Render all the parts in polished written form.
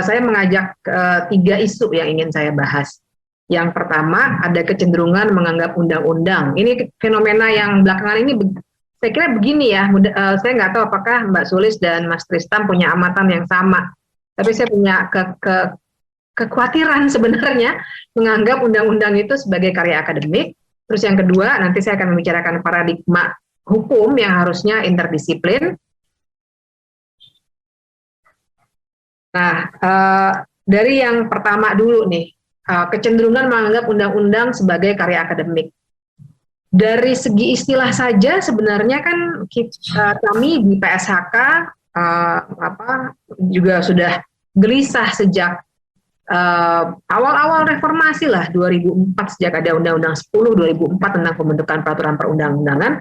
saya mengajak 3 isu yang ingin saya bahas. Yang pertama, ada kecenderungan menganggap undang-undang. Ini fenomena yang belakangan ini, saya kira begini ya, saya nggak tahu apakah Mbak Sulis dan Mas Tristan punya amatan yang sama. Tapi saya punya kekhawatiran sebenarnya menganggap undang-undang itu sebagai karya akademik. Terus yang kedua, nanti saya akan membicarakan paradigma hukum yang harusnya interdisiplin. Nah, dari yang pertama dulu nih, kecenderungan menganggap undang-undang sebagai karya akademik. Dari segi istilah saja sebenarnya kan kami di PSHK juga sudah gelisah sejak awal-awal reformasi lah, 2004, sejak ada Undang-Undang 10 2004 tentang pembentukan peraturan perundang-undangan,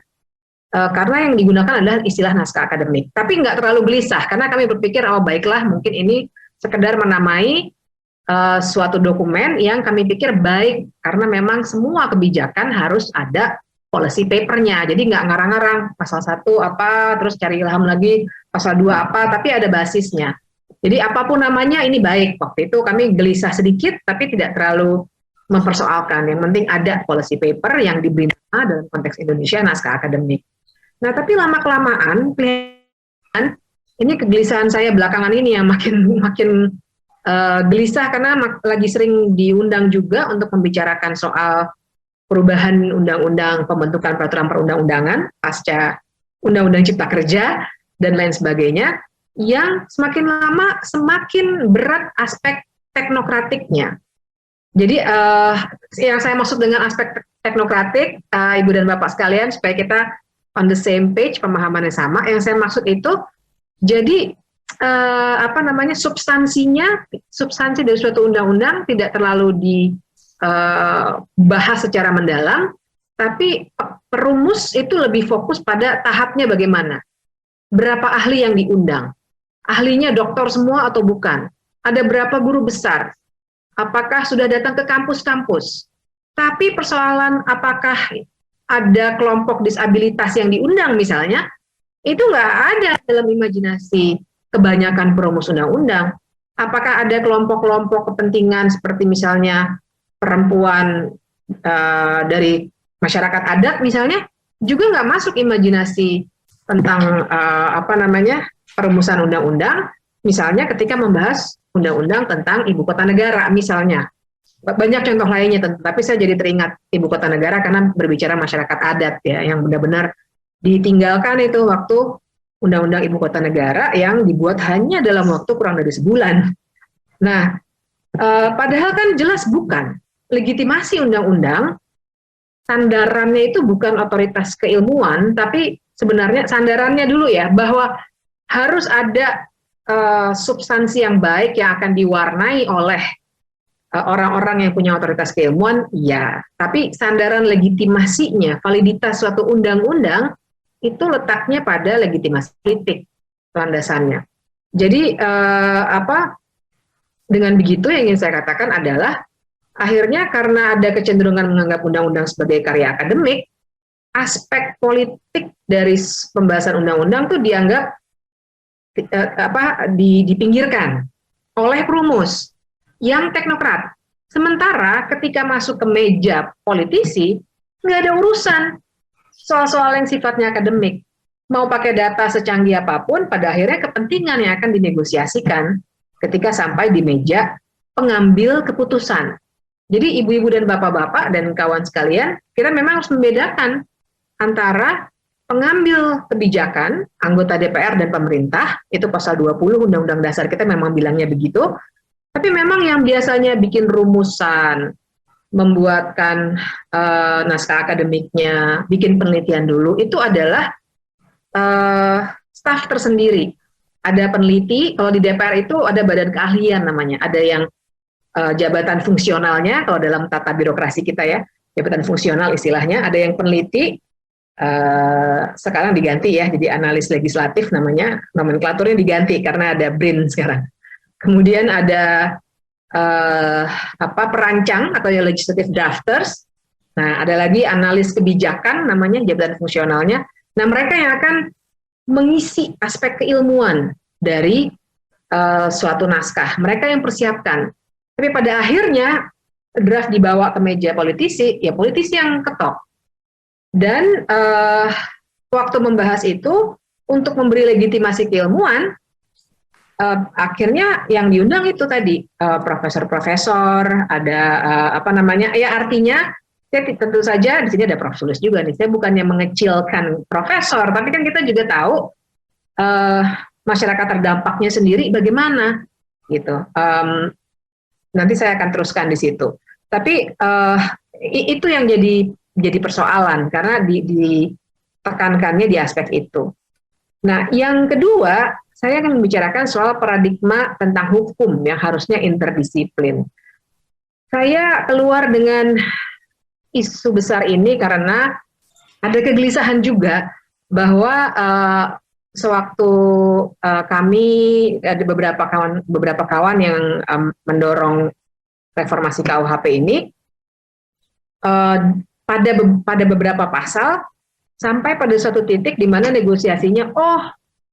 karena yang digunakan adalah istilah naskah akademik. Tapi nggak terlalu gelisah, karena kami berpikir, oh baiklah, mungkin ini sekedar menamai suatu dokumen yang kami pikir baik, karena memang semua kebijakan harus ada policy papernya, jadi nggak ngarang-ngarang pasal 1 apa, terus cari ilham lagi pasal 2 apa, tapi ada basisnya. Jadi apapun namanya ini baik. Waktu itu kami gelisah sedikit, tapi tidak terlalu mempersoalkan. Yang penting ada policy paper yang diberi nama dalam konteks Indonesia naskah akademik. Nah, tapi lama-kelamaan ini kegelisahan saya belakangan ini yang makin gelisah, karena lagi sering diundang juga untuk membicarakan soal perubahan undang-undang pembentukan peraturan perundang-undangan pasca undang-undang cipta kerja dan lain sebagainya, yang semakin lama semakin berat aspek teknokratiknya. Jadi yang saya maksud dengan aspek teknokratik, Ibu dan Bapak sekalian, supaya kita on the same page, pemahamannya sama, yang saya maksud itu, jadi substansi dari suatu undang-undang tidak terlalu dibahas secara mendalam, tapi perumus itu lebih fokus pada tahapnya bagaimana. Berapa ahli yang diundang? Ahlinya doktor semua atau bukan? Ada berapa guru besar? Apakah sudah datang ke kampus-kampus? Tapi persoalan apakah ada kelompok disabilitas yang diundang misalnya, itu nggak ada dalam imajinasi kebanyakan perumus undang-undang. Apakah ada kelompok-kelompok kepentingan seperti misalnya perempuan dari masyarakat adat misalnya, juga nggak masuk imajinasi tentang perumusan undang-undang, misalnya ketika membahas undang-undang tentang ibu kota negara misalnya. Banyak contoh lainnya, tapi saya jadi teringat ibu kota negara karena berbicara masyarakat adat ya, yang benar-benar ditinggalkan itu waktu undang-undang ibu kota negara yang dibuat hanya dalam waktu kurang dari sebulan. Nah, padahal kan jelas bukan. Legitimasi undang-undang, sandarannya itu bukan otoritas keilmuan, tapi sebenarnya sandarannya dulu ya, bahwa harus ada substansi yang baik yang akan diwarnai oleh orang-orang yang punya otoritas keilmuan, ya. Tapi sandaran legitimasinya, validitas suatu undang-undang, itu letaknya pada legitimasi politik landasannya. Jadi dengan begitu yang ingin saya katakan adalah akhirnya karena ada kecenderungan menganggap undang-undang sebagai karya akademik, aspek politik dari pembahasan undang-undang itu dianggap dipinggirkan oleh perumus yang teknokrat. Sementara ketika masuk ke meja politisi, nggak ada urusan soal-soal yang sifatnya akademik. Mau pakai data secanggih apapun, pada akhirnya kepentingan yang akan dinegosiasikan ketika sampai di meja pengambil keputusan. Jadi ibu-ibu dan bapak-bapak dan kawan sekalian, kita memang harus membedakan antara pengambil kebijakan, anggota DPR dan pemerintah, itu pasal 20 Undang-Undang Dasar kita memang bilangnya begitu, tapi memang yang biasanya bikin rumusan, membuatkan naskah akademiknya, bikin penelitian dulu, itu adalah staf tersendiri. Ada peneliti, kalau di DPR itu ada badan keahlian namanya, ada yang jabatan fungsionalnya, kalau dalam tata birokrasi kita ya, jabatan fungsional istilahnya, ada yang peneliti, sekarang diganti ya, jadi analis legislatif namanya, nomenklaturnya diganti karena ada BRIN sekarang. Kemudian ada perancang atau yang legislative drafters. Nah, ada lagi analis kebijakan namanya, jabatan fungsionalnya. Nah, mereka yang akan mengisi aspek keilmuan dari suatu naskah, mereka yang persiapkan. Tapi pada akhirnya draft dibawa ke meja politisi, ya politisi yang ketok. Dan waktu membahas itu untuk memberi legitimasi keilmuan, akhirnya yang diundang itu tadi profesor-profesor, ada apa namanya, ya artinya saya tentu saja di sini ada Prof. Sulis juga nih. Saya bukannya mengecilkan profesor, tapi kan kita juga tahu masyarakat terdampaknya sendiri bagaimana gitu. Nanti saya akan teruskan di situ. Tapi itu yang jadi persoalan karena ditekankannya di aspek itu. Nah, yang kedua, saya akan membicarakan soal paradigma tentang hukum yang harusnya interdisiplin. Saya keluar dengan isu besar ini karena ada kegelisahan juga bahwa sewaktu kami ada beberapa kawan yang mendorong reformasi KUHP ini, pada beberapa pasal sampai pada suatu titik di mana negosiasinya,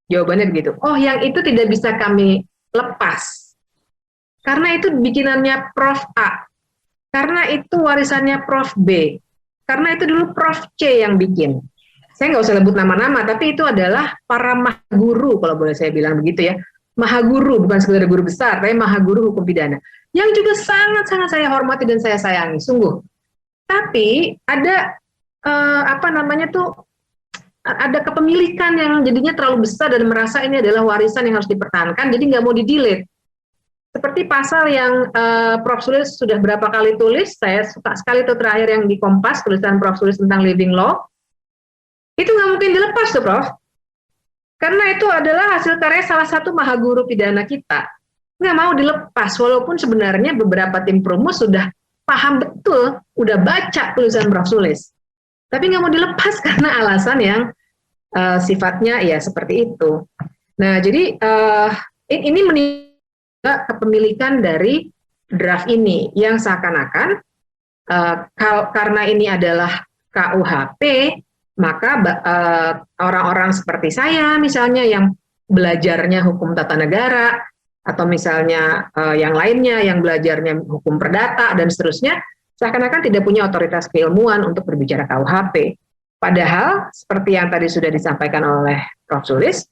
jawabannya begitu, yang itu tidak bisa kami lepas karena itu bikinannya Prof. A, karena itu warisannya Prof. B, karena itu dulu Prof. C yang bikin. Saya nggak usah sebut nama-nama, tapi itu adalah para mahaguru, kalau boleh saya bilang begitu ya. Mahaguru, bukan sekedar guru besar, tapi mahaguru hukum pidana. Yang juga sangat-sangat saya hormati dan saya sayangi, sungguh. Tapi ada, ada kepemilikan yang jadinya terlalu besar dan merasa ini adalah warisan yang harus dipertahankan, jadi nggak mau di-delete. Seperti pasal yang Prof. Sulis sudah berapa kali tulis, saya suka sekali itu terakhir yang di Kompas, tulisan Prof. Sulis tentang living law, itu nggak mungkin dilepas tuh Prof. Karena itu adalah hasil karya salah satu mahaguru pidana kita. Nggak mau dilepas, walaupun sebenarnya beberapa tim perumus sudah paham betul, udah baca tulisan Prof. Sulis. Tapi nggak mau dilepas karena alasan yang sifatnya ya seperti itu. Nah, jadi ini menunjukkan kepemilikan dari draft ini yang seakan-akan karena ini adalah KUHP, maka orang-orang seperti saya misalnya yang belajarnya hukum tata negara atau misalnya yang lainnya yang belajarnya hukum perdata dan seterusnya, seakan-akan tidak punya otoritas keilmuan untuk berbicara KUHP. Padahal seperti yang tadi sudah disampaikan oleh Prof. Sulis,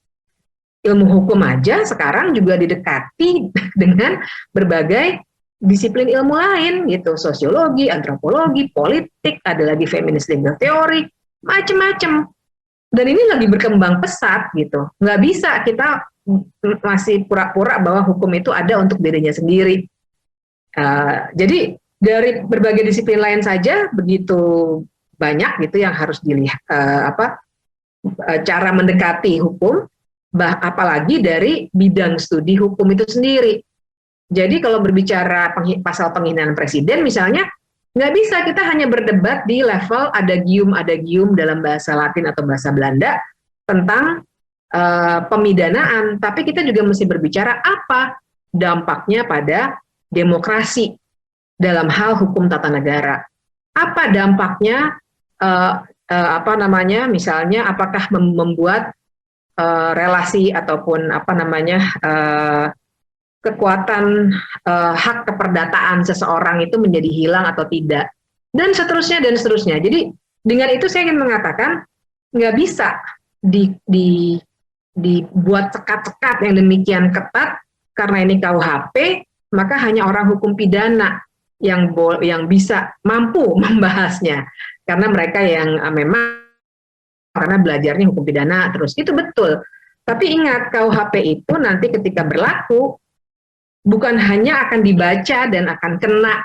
ilmu hukum aja sekarang juga didekati dengan berbagai disiplin ilmu lain gitu, sosiologi, antropologi, politik, ada lagi feminist legal theory, macam-macam. Dan ini lagi berkembang pesat gitu. Nggak bisa kita masih pura-pura bahwa hukum itu ada untuk dirinya sendiri. Jadi dari berbagai disiplin lain saja begitu banyak gitu yang harus dilihat cara mendekati hukum, apalagi dari bidang studi hukum itu sendiri. Jadi kalau berbicara pasal penghinaan presiden misalnya, nggak bisa kita hanya berdebat di level adagium dalam bahasa Latin atau bahasa Belanda tentang pemidanaan, tapi kita juga mesti berbicara apa dampaknya pada demokrasi dalam hal hukum tata negara. Apa dampaknya, misalnya apakah membuat relasi ataupun kekuatan hak keperdataan seseorang itu menjadi hilang atau tidak, dan seterusnya dan seterusnya. Jadi dengan itu saya ingin mengatakan nggak bisa dibuat sekat-sekat yang demikian ketat karena ini KUHP, maka hanya orang hukum pidana yang bisa mampu membahasnya karena mereka yang memang karena belajarnya hukum pidana terus, itu betul. Tapi ingat, KUHP itu nanti ketika berlaku bukan hanya akan dibaca dan akan kena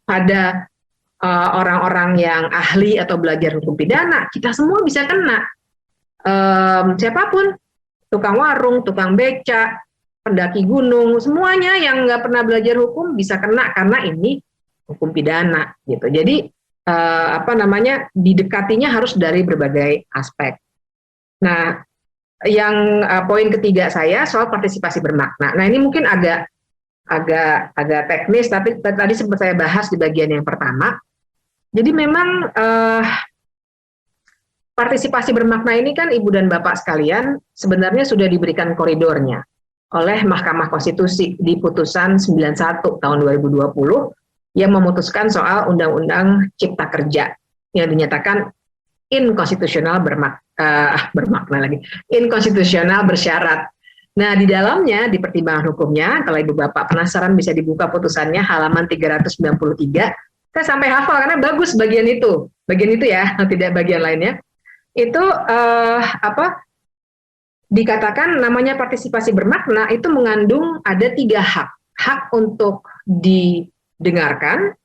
pada orang-orang yang ahli atau belajar hukum pidana, kita semua bisa kena. Siapapun, tukang warung, tukang beca, pendaki gunung, semuanya yang nggak pernah belajar hukum bisa kena karena ini hukum pidana gitu. Jadi didekatinya harus dari berbagai aspek. Nah, yang poin ketiga saya soal partisipasi bermakna. Nah, ini mungkin agak teknis, tapi tadi sempat saya bahas di bagian yang pertama. Jadi memang partisipasi bermakna ini kan Ibu dan Bapak sekalian sebenarnya sudah diberikan koridornya oleh Mahkamah Konstitusi di putusan 91 tahun 2020 yang memutuskan soal Undang-Undang Cipta Kerja yang dinyatakan inkonstitusional bermakna lagi, inkonstitusional bersyarat. Nah, di dalamnya, di pertimbangan hukumnya, kalau Ibu Bapak penasaran bisa dibuka putusannya halaman 393. Saya sampai hafal karena bagus bagian itu ya, tidak bagian lainnya. Itu dikatakan namanya partisipasi bermakna itu mengandung ada 3 hak. Hak untuk didengarkan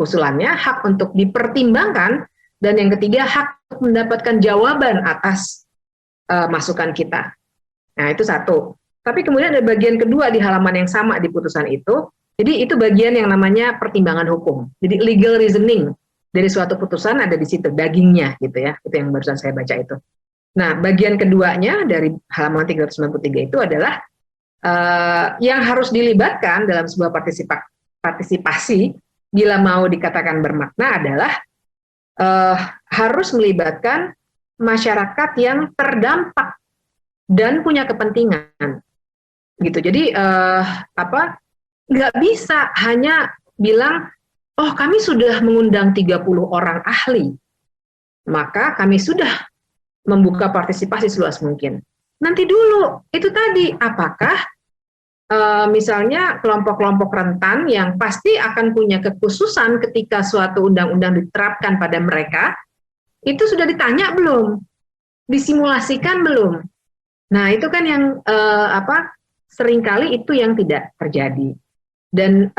usulannya, hak untuk dipertimbangkan, dan yang ketiga hak untuk mendapatkan jawaban atas masukan kita. Nah, itu satu. Tapi kemudian ada bagian kedua di halaman yang sama di putusan itu. Jadi itu bagian yang namanya pertimbangan hukum. Jadi legal reasoning dari suatu putusan ada di situ, dagingnya gitu ya. Itu yang barusan saya baca itu. Nah, bagian keduanya dari halaman 393 itu adalah yang harus dilibatkan dalam sebuah partisipasi bila mau dikatakan bermakna adalah harus melibatkan masyarakat yang terdampak dan punya kepentingan, gitu. Jadi nggak bisa hanya bilang, oh kami sudah mengundang 30 orang ahli, maka kami sudah membuka partisipasi seluas mungkin. Nanti dulu, itu tadi, apakah misalnya kelompok-kelompok rentan yang pasti akan punya kekhususan ketika suatu undang-undang diterapkan pada mereka, itu sudah ditanya belum? Disimulasikan belum? Nah, itu kan yang seringkali itu yang tidak terjadi. Dan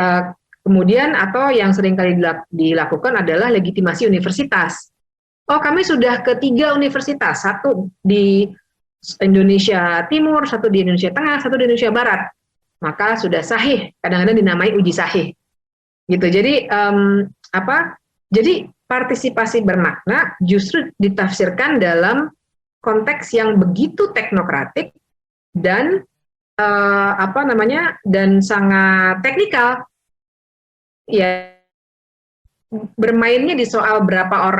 kemudian atau yang seringkali dilakukan adalah legitimasi universitas. Oh, kami sudah ke 3 universitas, 1 di Indonesia Timur, 1 di Indonesia Tengah, 1 di Indonesia Barat. Maka sudah sahih, kadang-kadang dinamai uji sahih. Gitu. Jadi Jadi partisipasi bermakna justru ditafsirkan dalam konteks yang begitu teknokratik dan dan sangat teknikal. Ya, bermainnya di soal berapa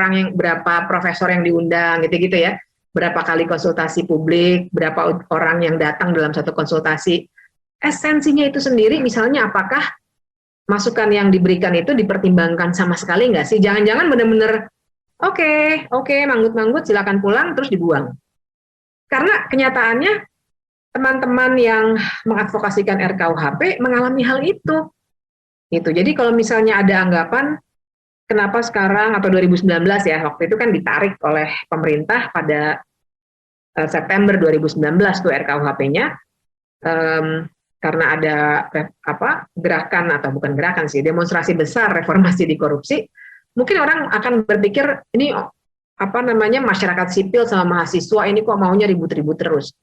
profesor yang diundang gitu-gitu ya. Berapa kali konsultasi publik, berapa orang yang datang dalam satu konsultasi. Esensinya itu sendiri misalnya apakah masukan yang diberikan itu dipertimbangkan sama sekali nggak sih? Jangan-jangan benar-benar oke, manggut-manggut silakan pulang terus dibuang. Karena kenyataannya teman-teman yang mengadvokasikan RKUHP mengalami hal itu. Gitu. Jadi kalau misalnya ada anggapan kenapa sekarang atau 2019 ya, waktu itu kan ditarik oleh pemerintah pada September 2019 tuh RKUHP-nya, karena ada gerakan atau bukan gerakan sih, demonstrasi besar reformasi di korupsi, mungkin orang akan berpikir ini masyarakat sipil sama mahasiswa ini kok maunya ribut-ribut terus.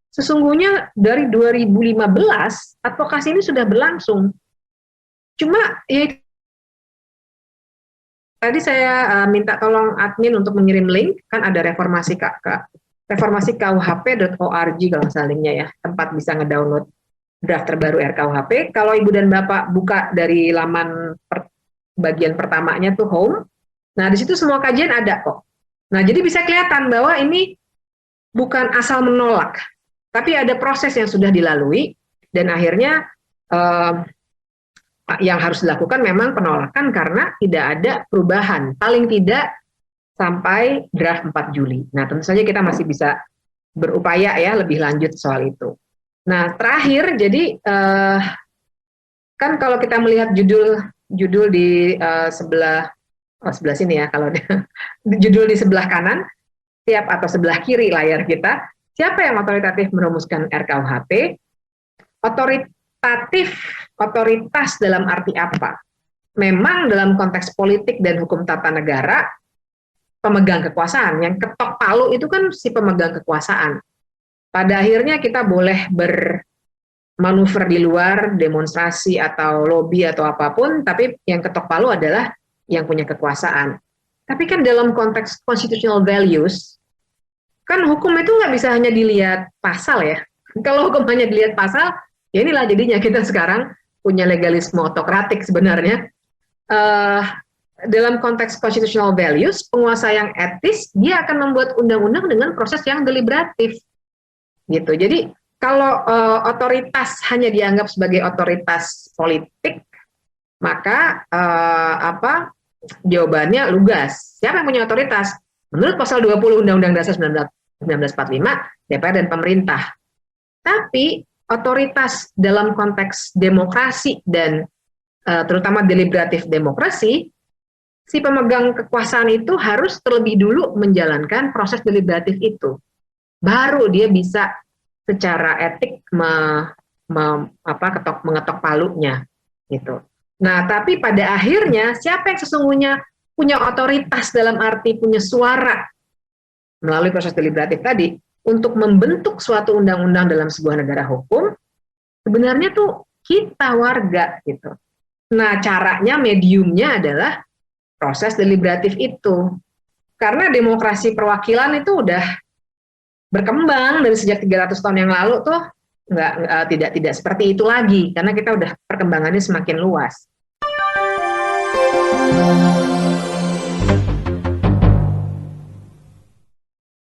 Sesungguhnya dari 2015 advokasi ini sudah berlangsung. Cuma ya tadi saya minta tolong admin untuk mengirim link, kan ada reformasi KUHP.org kalau nggak salah linknya ya, tempat bisa ngedownload draft terbaru RKUHP. Kalau Ibu dan Bapak buka dari laman bagian pertamanya tuh home, nah di situ semua kajian ada kok. Nah jadi bisa kelihatan bahwa ini bukan asal menolak, tapi ada proses yang sudah dilalui dan akhirnya yang harus dilakukan memang penolakan karena tidak ada perubahan, paling tidak sampai draft 4 Juli. Nah, tentu saja kita masih bisa berupaya ya lebih lanjut soal itu. Nah, terakhir, jadi kan kalau kita melihat judul di sebelah sini ya, kalau judul di sebelah kanan, atau sebelah kiri layar kita, siapa yang otoritatif merumuskan RKUHP? Otoritas dalam arti apa? Memang dalam konteks politik dan hukum tata negara, pemegang kekuasaan, yang ketok palu itu kan si pemegang kekuasaan. Pada akhirnya kita boleh bermanuver di luar, demonstrasi atau lobby atau apapun, tapi yang ketok palu adalah yang punya kekuasaan. Tapi kan dalam konteks constitutional values, kan hukum itu nggak bisa hanya dilihat pasal ya. Kalau hukum hanya dilihat pasal, ya inilah jadinya kita sekarang punya legalisme otokratik sebenarnya. Dalam konteks constitutional values, penguasa yang etis, dia akan membuat undang-undang dengan proses yang deliberatif. Gitu. Jadi Kalau otoritas hanya dianggap sebagai otoritas politik, maka jawabannya lugas. Siapa yang punya otoritas? Menurut pasal 20 Undang-Undang Dasar 1945, DPR dan pemerintah. Tapi otoritas dalam konteks demokrasi dan terutama deliberatif demokrasi, si pemegang kekuasaan itu harus terlebih dulu menjalankan proses deliberatif itu. Baru dia bisa secara etik mengetok palunya gitu. Nah, tapi pada akhirnya siapa yang sesungguhnya punya otoritas dalam arti punya suara melalui proses deliberatif tadi untuk membentuk suatu undang-undang dalam sebuah negara hukum, sebenarnya tuh kita warga gitu. Nah, caranya, mediumnya adalah proses deliberatif itu. Karena demokrasi perwakilan itu udah berkembang dari sejak 300 tahun yang lalu tuh tidak seperti itu lagi karena kita udah perkembangannya semakin luas.